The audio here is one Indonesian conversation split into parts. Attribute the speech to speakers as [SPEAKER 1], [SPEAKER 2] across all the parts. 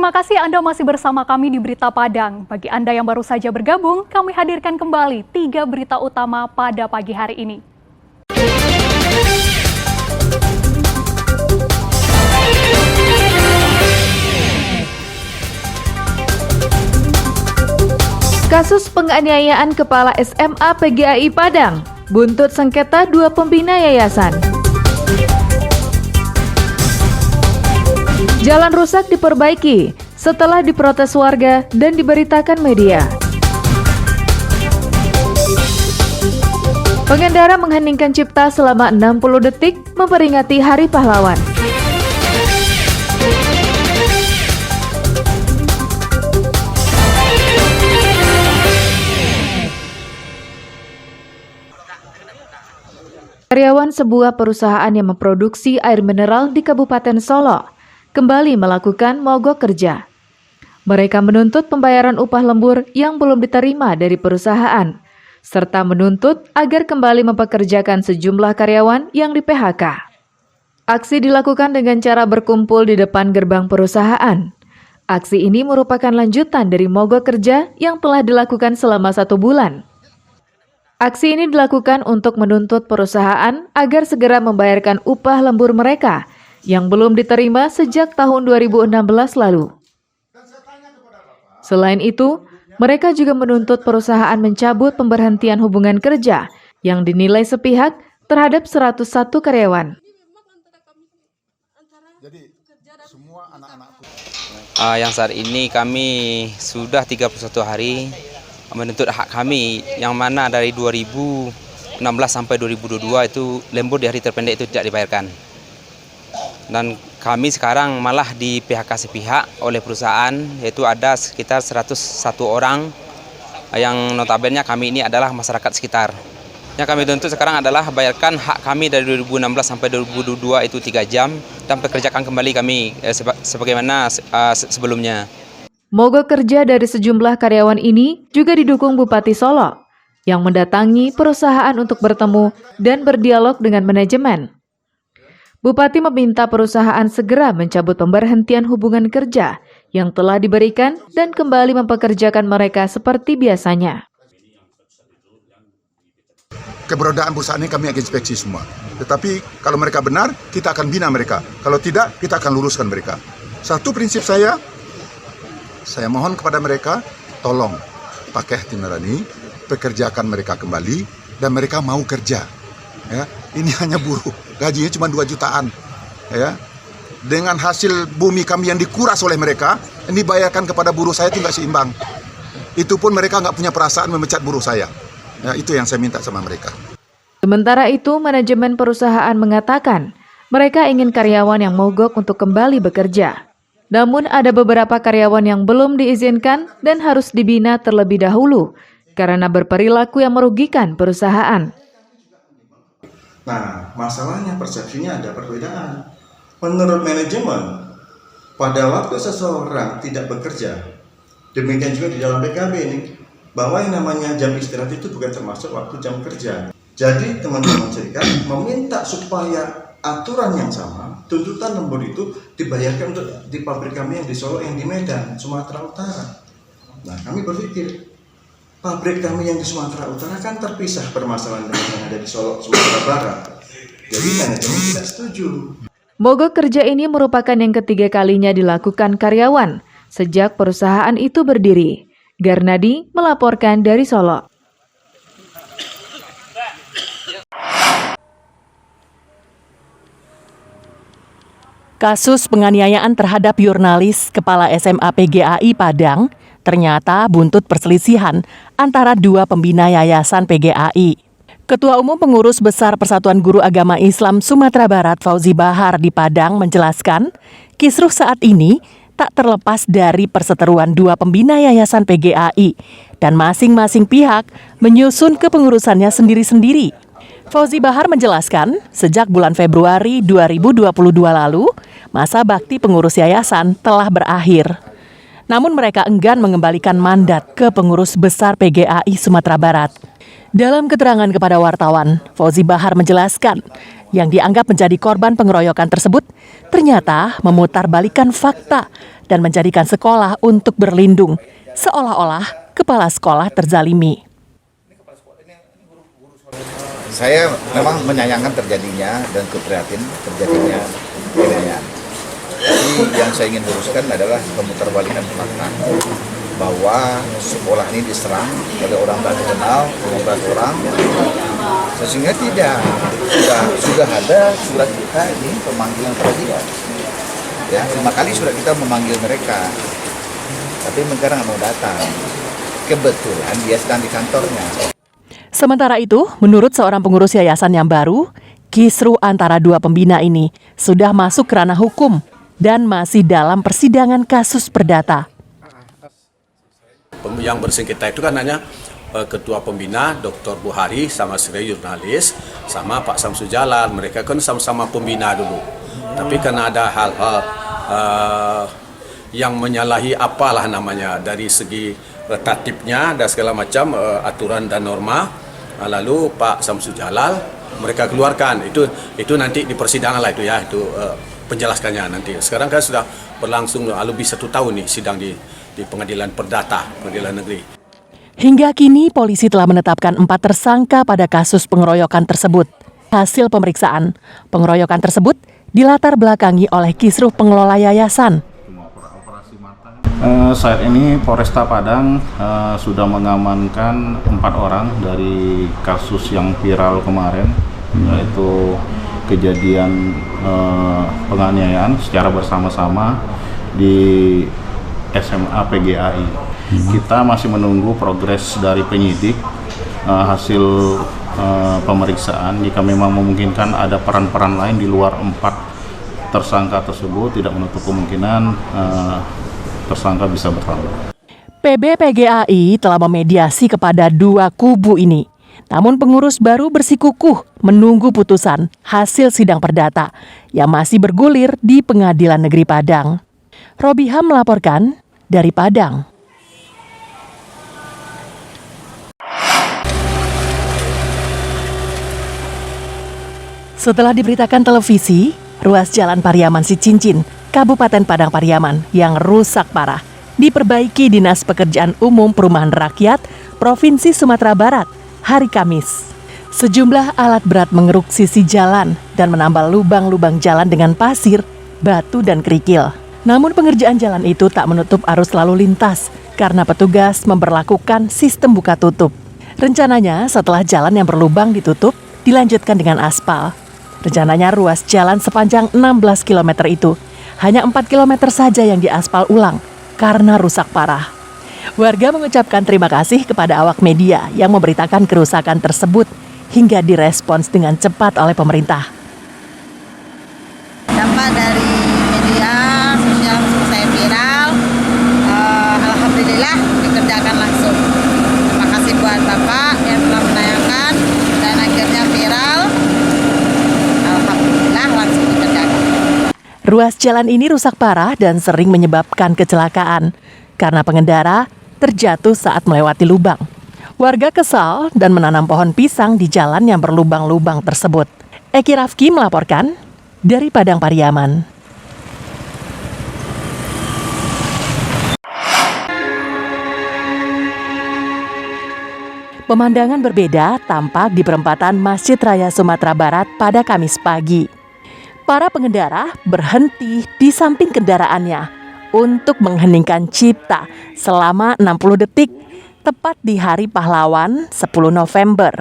[SPEAKER 1] Terima kasih Anda masih bersama kami di Berita Padang. Bagi Anda yang baru saja bergabung, kami hadirkan kembali 3 berita utama pada pagi hari ini.
[SPEAKER 2] Kasus penganiayaan Kepala SMA PGAI Padang, buntut sengketa 2 pembina yayasan. Jalan rusak diperbaiki setelah diprotes warga dan diberitakan media. Pengendara mengheningkan cipta selama 60 detik memperingati Hari Pahlawan. Karyawan sebuah perusahaan yang memproduksi air mineral di Kabupaten Solo kembali melakukan mogok kerja. Mereka menuntut pembayaran upah lembur yang belum diterima dari perusahaan, serta menuntut agar kembali mempekerjakan sejumlah karyawan yang di-PHK. Aksi dilakukan dengan cara berkumpul di depan gerbang perusahaan. Aksi ini merupakan lanjutan dari mogok kerja yang telah dilakukan selama 1 bulan. Aksi ini dilakukan untuk menuntut perusahaan agar segera membayarkan upah lembur mereka yang belum diterima sejak tahun 2016 lalu. Selain itu, mereka juga menuntut perusahaan mencabut pemberhentian hubungan kerja yang dinilai sepihak terhadap 101 karyawan.
[SPEAKER 3] Yang saat ini kami sudah 31 hari menuntut hak kami, yang mana dari 2016 sampai 2022 itu lembur di hari terpendek itu tidak dibayarkan. Dan kami sekarang malah di PHK sepihak oleh perusahaan, yaitu ada sekitar 101 orang yang notabene kami ini adalah masyarakat sekitar. Yang kami tuntut sekarang adalah bayarkan hak kami dari 2016 sampai 2022 itu 3 jam dan pekerjakan kembali kami sebagaimana sebelumnya.
[SPEAKER 2] Mogok kerja dari sejumlah karyawan ini juga didukung Bupati Solo yang mendatangi perusahaan untuk bertemu dan berdialog dengan manajemen. Bupati meminta perusahaan segera mencabut pemberhentian hubungan kerja yang telah diberikan dan kembali mempekerjakan mereka seperti biasanya.
[SPEAKER 4] Keberadaan perusahaan ini kami akan inspeksi semua. Tetapi kalau mereka benar, kita akan bina mereka. Kalau tidak, kita akan luruskan mereka. Satu prinsip saya mohon kepada mereka, tolong pakai hati nurani, pekerjakan mereka kembali, dan mereka mau kerja. Ya, ini hanya buruh, gajinya cuma 2 jutaan. Ya, dengan hasil bumi kami yang dikuras oleh mereka, yang dibayarkan kepada buruh saya itu nggak seimbang. Itu pun mereka nggak punya perasaan memecat buruh saya. Ya, itu yang saya minta sama mereka.
[SPEAKER 2] Sementara itu, manajemen perusahaan mengatakan mereka ingin karyawan yang mogok untuk kembali bekerja. Namun ada beberapa karyawan yang belum diizinkan dan harus dibina terlebih dahulu karena berperilaku yang merugikan perusahaan.
[SPEAKER 5] Nah, masalahnya persepsinya ada perbedaan. Menurut manajemen, pada waktu seseorang tidak bekerja, demikian juga di dalam PKB ini, bahwa yang namanya jam istirahat itu bukan termasuk waktu jam kerja. Jadi teman-teman serikat meminta supaya aturan yang sama, tuntutan lembur itu dibayarkan untuk di pabrik kami yang di Solo, yang di Medan, Sumatera Utara. Nah, kami berpikir, pabrik kami yang di Sumatera Utara kan terpisah permasalahan dengan yang ada di Solo, Sumatera Barat. Jadi manajemen tidak setuju.
[SPEAKER 2] Mogok kerja ini merupakan yang ketiga kalinya dilakukan karyawan sejak perusahaan itu berdiri. Garnadi melaporkan dari Solo.
[SPEAKER 6] Kasus penganiayaan terhadap jurnalis Kepala SMA PGAI Padang ternyata buntut perselisihan antara 2 pembina Yayasan PGAI. Ketua Umum Pengurus Besar Persatuan Guru Agama Islam Sumatera Barat Fauzi Bahar di Padang menjelaskan, kisruh saat ini tak terlepas dari perseteruan 2 pembina Yayasan PGAI dan masing-masing pihak menyusun kepengurusannya sendiri-sendiri. Fauzi Bahar menjelaskan, sejak bulan Februari 2022 lalu, masa bakti pengurus yayasan telah berakhir. Namun mereka enggan mengembalikan mandat ke pengurus besar PGAI Sumatera Barat. Dalam keterangan kepada wartawan, Fauzi Bahar menjelaskan, yang dianggap menjadi korban pengeroyokan tersebut ternyata memutarbalikkan fakta dan menjadikan sekolah untuk berlindung, seolah-olah kepala sekolah terzalimi.
[SPEAKER 7] Saya memang menyayangkan terjadinya dan keprihatin terjadinya penganiayaan. Tapi yang saya ingin luruskan adalah pemutarbalikkan fakta bahwa sekolah ini diserang oleh orang tak dikenal, 15 orang, sehingga tidak sudah ada surat kita ini pemanggilan peradilan. Ya, 5 kali surat kita memanggil mereka, tapi mereka nggak mau datang. Kebetulan dia sedang di kantornya.
[SPEAKER 6] Sementara itu, menurut seorang pengurus yayasan yang baru, kisruh antara dua pembina ini sudah masuk ke ranah hukum dan masih dalam persidangan kasus perdata.
[SPEAKER 8] Yang bersengketa itu kan hanya Ketua Pembina Dr. Buhari sama Sri Jurnalis sama Pak Samsu Jalal. Mereka kan sama-sama pembina dulu. Tapi karena ada hal-hal yang menyalahi apalah namanya dari segi tatibnya dan segala macam aturan dan norma, lalu Pak Samsu Jalal mereka keluarkan. Itu nanti di persidangan lah itu ya, itu penjelaskannya nanti. Sekarang kan sudah berlangsung lebih 1 tahun nih sidang di Pengadilan Perdata, Pengadilan Negeri.
[SPEAKER 6] Hingga kini polisi telah menetapkan 4 tersangka pada kasus pengeroyokan tersebut. Hasil pemeriksaan, pengeroyokan tersebut dilatar belakangi oleh kisruh pengelola yayasan.
[SPEAKER 9] Saat ini Polresta Padang sudah mengamankan 4 orang dari kasus yang viral kemarin, yaitu kejadian penganiayaan secara bersama-sama di SMA PGAI. Kita masih menunggu progres dari penyidik hasil pemeriksaan. Jika memang memungkinkan ada peran-peran lain di luar 4 tersangka tersebut, tidak menutup kemungkinan tersangka bisa bertambah.
[SPEAKER 6] PB PGAI telah memediasi kepada 2 kubu ini. Namun pengurus baru bersikukuh menunggu putusan hasil sidang perdata yang masih bergulir di Pengadilan Negeri Padang. Robiham melaporkan dari Padang. Setelah diberitakan televisi, ruas Jalan Pariaman Sicincin, Kabupaten Padang Pariaman yang rusak parah diperbaiki Dinas Pekerjaan Umum Perumahan Rakyat Provinsi Sumatera Barat hari Kamis. Sejumlah alat berat mengeruk sisi jalan dan menambal lubang-lubang jalan dengan pasir, batu, dan kerikil. Namun pengerjaan jalan itu tak menutup arus lalu lintas karena petugas memberlakukan sistem buka tutup. Rencananya setelah jalan yang berlubang ditutup, dilanjutkan dengan aspal. Rencananya ruas jalan sepanjang 16 km itu hanya 4 km saja yang diaspal ulang karena rusak parah. Warga mengucapkan terima kasih kepada awak media yang memberitakan kerusakan tersebut hingga direspons dengan cepat oleh pemerintah.
[SPEAKER 10] Dampak dari media sosial saya viral, alhamdulillah dikerjakan langsung. Terima kasih buat Bapak yang telah menayangkan dan akhirnya viral. Alhamdulillah langsung dikerjakan.
[SPEAKER 6] Ruas jalan ini rusak parah dan sering menyebabkan kecelakaan karena pengendara terjatuh saat melewati lubang. Warga kesal dan menanam pohon pisang di jalan yang berlubang-lubang tersebut. Eki Rafki melaporkan dari Padang Pariaman. Pemandangan berbeda tampak di perempatan Masjid Raya Sumatera Barat pada Kamis pagi. Para pengendara berhenti di samping kendaraannya untuk mengheningkan cipta selama 60 detik tepat di Hari Pahlawan 10 November.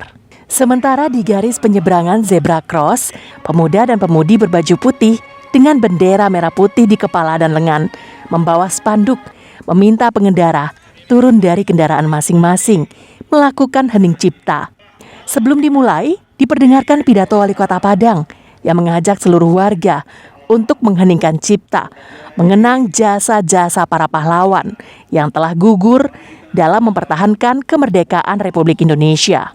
[SPEAKER 6] Sementara di garis penyeberangan zebra cross, pemuda dan pemudi berbaju putih dengan bendera merah putih di kepala dan lengan membawa spanduk meminta pengendara turun dari kendaraan masing-masing melakukan hening cipta. Sebelum dimulai, diperdengarkan pidato Wali Kota Padang yang mengajak seluruh warga untuk mengheningkan cipta, mengenang jasa-jasa para pahlawan yang telah gugur dalam mempertahankan kemerdekaan Republik Indonesia.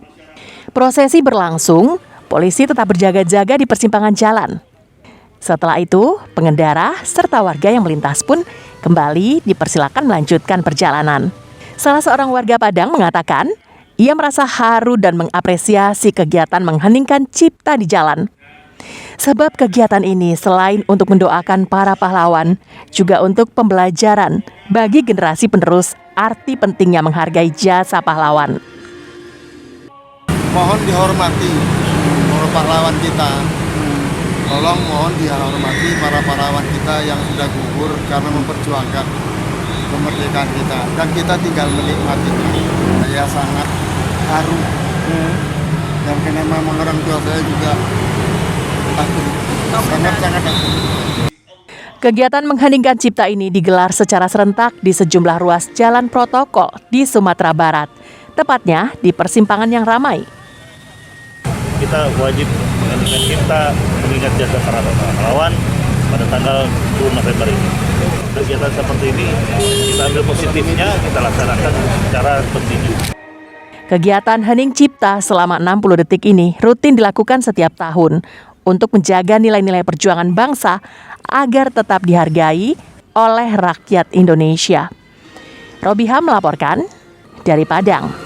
[SPEAKER 6] Prosesi berlangsung, polisi tetap berjaga-jaga di persimpangan jalan. Setelah itu, pengendara serta warga yang melintas pun kembali dipersilakan melanjutkan perjalanan. Salah seorang warga Padang mengatakan, ia merasa haru dan mengapresiasi kegiatan mengheningkan cipta di jalan. Sebab kegiatan ini selain untuk mendoakan para pahlawan, juga untuk pembelajaran bagi generasi penerus arti pentingnya menghargai jasa pahlawan.
[SPEAKER 11] Mohon dihormati para pahlawan kita. Tolong mohon dihormati para pahlawan kita yang sudah gugur karena memperjuangkan kemerdekaan kita. Dan kita tinggal menikmatinya. Saya sangat haru. Dan karena memang orang tua saya juga sangat-sangat haru.
[SPEAKER 6] Kegiatan mengheningkan cipta ini digelar secara serentak di sejumlah ruas jalan protokol di Sumatera Barat, tepatnya di persimpangan yang ramai.
[SPEAKER 12] Kita wajib mengheningkan cipta, mengingat jasa para pahlawan pada tanggal 2 November ini. Kegiatan seperti ini kita ambil positifnya, kita laksanakan secara kontinu.
[SPEAKER 6] Kegiatan hening cipta selama 60 detik ini rutin dilakukan setiap tahun untuk menjaga nilai-nilai perjuangan bangsa agar tetap dihargai oleh rakyat Indonesia. Robiha melaporkan dari Padang.